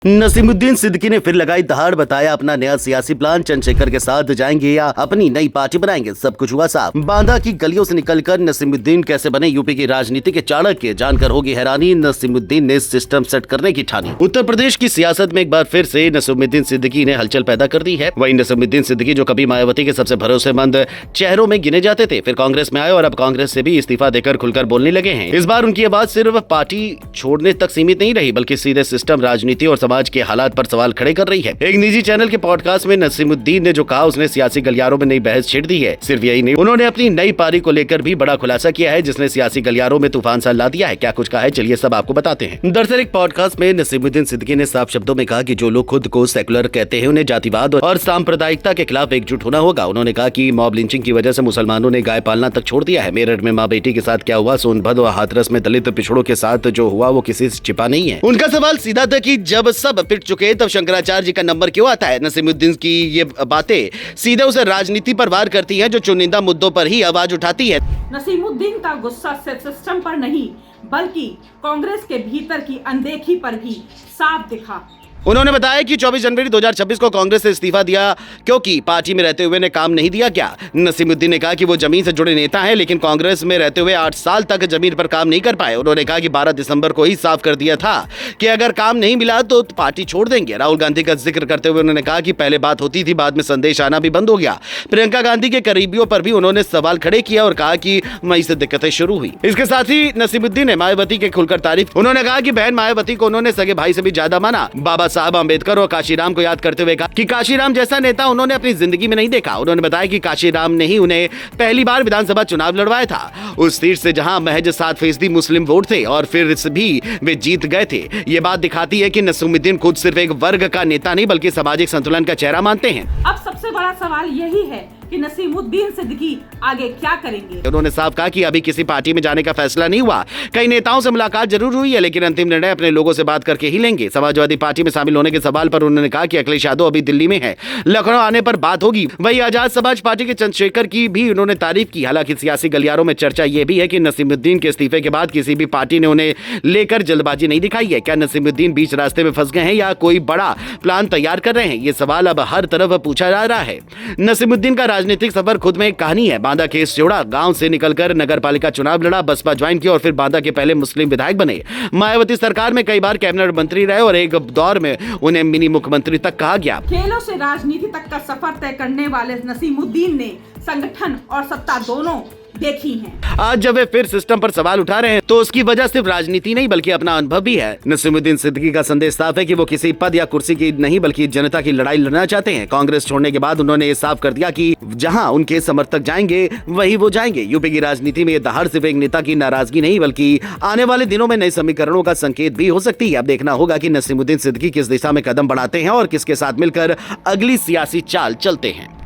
नसीमुद्दीन सिद्दीकी ने फिर लगाई दहाड़, बताया अपना नया सियासी प्लान। चंद्रशेखर के साथ जाएंगे या अपनी नई पार्टी बनाएंगे, सब कुछ हुआ साफ। बांदा की गलियों से निकलकर नसीमुद्दीन कैसे बने यूपी की राजनीति के चाणक्य, जानकर होगी हैरानी। नसीमुद्दीन ने सिस्टम सेट करने की ठानी। उत्तर प्रदेश की सियासत में एक बार फिर से नसीमुद्दीन सिद्दीकी ने हलचल पैदा कर दी है। वहीं नसीमुद्दीन सिद्दीकी जो कभी मायावती के सबसे भरोसेमंद चेहरों में गिने जाते थे, फिर कांग्रेस में आए और अब कांग्रेस से भी इस्तीफा देकर खुलकर बोलने लगे हैं। इस बार उनकी आवाज सिर्फ पार्टी छोड़ने तक सीमित नहीं रही, बल्कि सीधे सिस्टम, राजनीति और समाज के हालात पर सवाल खड़े कर रही है। एक निजी चैनल के पॉडकास्ट में नसीमुद्दीन ने जो कहा, उसने सियासी गलियारों में नई बहस छिड़ दी है। सिर्फ यही नहीं, उन्होंने अपनी नई पारी को लेकर भी बड़ा खुलासा किया है, जिसने सियासी गलियारों में तूफान सा ला दिया है। क्या कुछ कहा है, चलिए सब आपको बताते हैं। दरअसल एक पॉडकास्ट में नसीमुद्दीन सिद्दीकी ने साफ शब्दों में कहा कि जो लोग खुद को सेकुलर कहते हैं, उन्हें जातिवाद और सांप्रदायिकता के खिलाफ एकजुट होना होगा। उन्होंने कहा कि मॉब लिंचिंग की वजह से मुसलमानों ने गाय पालना तक छोड़ दिया है। मेरठ में माँ बेटी के साथ क्या हुआ, सोनभद्र और हाथरस में दलित पिछड़ों के साथ जो हुआ, वो किसी से छिपा नहीं है। उनका सवाल सीधा था कि जब सब पिट चुके तब शंकराचार्य जी का नंबर क्यों आता है। नसीमुद्दीन की ये बातें सीधे उसे राजनीति पर वार करती है, जो चुनिंदा मुद्दों पर ही आवाज उठाती है। नसीमुद्दीन का गुस्सा सिर्फ सिस्टम पर नहीं, बल्कि कांग्रेस के भीतर की अनदेखी पर भी साफ दिखा। उन्होंने बताया कि 24 जनवरी 2026 को कांग्रेस से इस्तीफा दिया क्योंकि पार्टी में रहते हुए ने काम नहीं दिया। क्या नसीमुद्दीन ने कहा कि वो जमीन से जुड़े नेता हैं, लेकिन कांग्रेस में रहते हुए 8 साल तक जमीन पर काम नहीं कर पाए। उन्होंने कहा कि 12 दिसंबर को ही साफ कर दिया था कि अगर काम नहीं मिला तो पार्टी छोड़ देंगे। राहुल गांधी का जिक्र करते हुए उन्होंने कहा कि पहले बात होती थी, बाद में संदेश आना भी बंद हो गया। प्रियंका गांधी के करीबियों पर भी उन्होंने सवाल खड़े किया और कहा कि मई से दिक्कतें शुरू हुई। इसके साथ ही नसीमुद्दीन ने मायावती के खुलकर तारीफ। उन्होंने कहा कि बहन मायावती को उन्होंने सगे भाई से भी ज्यादा माना। बाबा साहब अम्बेडकर और काशीराम को याद करते हुए कहा कि काशीराम जैसा नेता उन्होंने अपनी जिंदगी में नहीं देखा। उन्होंने बताया कि काशीराम ने ही उन्हें पहली बार विधानसभा चुनाव लड़वाया था, उस सीट से जहां महज 7% मुस्लिम वोट थे, और फिर भी वे जीत गए थे। ये बात दिखाती है कि नसीमुद्दीन खुद सिर्फ एक वर्ग का नेता नहीं, बल्कि सामाजिक संतुलन का चेहरा मानते हैं। अब सबसे बड़ा सवाल यही है कि नसीमुद्दीन सिद्दीकी आगे क्या करेंगे। उन्होंने साफ कहा कि अभी किसी पार्टी में जाने का फैसला नहीं हुआ। कई नेताओं से मुलाकात जरूर हुई है, लेकिन अंतिम निर्णय अपने लोगों से बात करके ही लेंगे। समाजवादी पार्टी में शामिल होने के सवाल पर उन्होंने कहा कि अखिलेश यादव अभी दिल्ली में है, लखनऊ आने पर बात होगी। वही आजाद समाज पार्टी के चंद्रशेखर की भी उन्होंने तारीफ की। हालांकि सियासी गलियारों में चर्चा यह भी है कि नसीमुद्दीन के इस्तीफे के बाद किसी भी पार्टी ने उन्हें लेकर जल्दबाजी नहीं दिखाई है। क्या नसीमुद्दीन बीच रास्ते में फंस गए हैं या कोई बड़ा प्लान तैयार कर रहे हैं? ये सवाल अब हर तरफ पूछा जा रहा है। नसीमुद्दीन का राजनीतिक सफर खुद में एक कहानी है। बांदा केस जोड़ा, गांव से निकलकर नगरपालिका चुनाव लड़ा, बसपा ज्वाइन किया और फिर बांदा के पहले मुस्लिम विधायक बने। मायावती सरकार में कई बार कैबिनेट मंत्री रहे और एक दौर में उन्हें मिनी मुख्यमंत्री तक कहा गया। खेलों से राजनीति तक का सफर तय करने वाले नसीमुद्दीन ने संगठन और सत्ता दोनों देखी हैं। आज जब वे फिर सिस्टम पर सवाल उठा रहे हैं, तो उसकी वजह सिर्फ राजनीति नहीं, बल्कि अपना अनुभव भी है। नसीमुद्दीन सिद्दीकी का संदेश साफ है कि वो किसी पद या कुर्सी की नहीं, बल्कि जनता की लड़ाई लड़ना चाहते हैं। कांग्रेस छोड़ने के बाद उन्होंने ये साफ कर दिया कि जहां उनके समर्थक जाएंगे वही वो जाएंगे। यूपी की राजनीति में ये दहाड़ सिर्फ एक नेता की नाराजगी नहीं, बल्कि आने वाले दिनों में नए समीकरणों का संकेत भी हो सकती है। अब देखना होगा कि नसीमुद्दीन सिद्दीकी किस दिशा में कदम बढ़ाते हैं और किसके साथ मिलकर अगली सियासी चाल चलते हैं।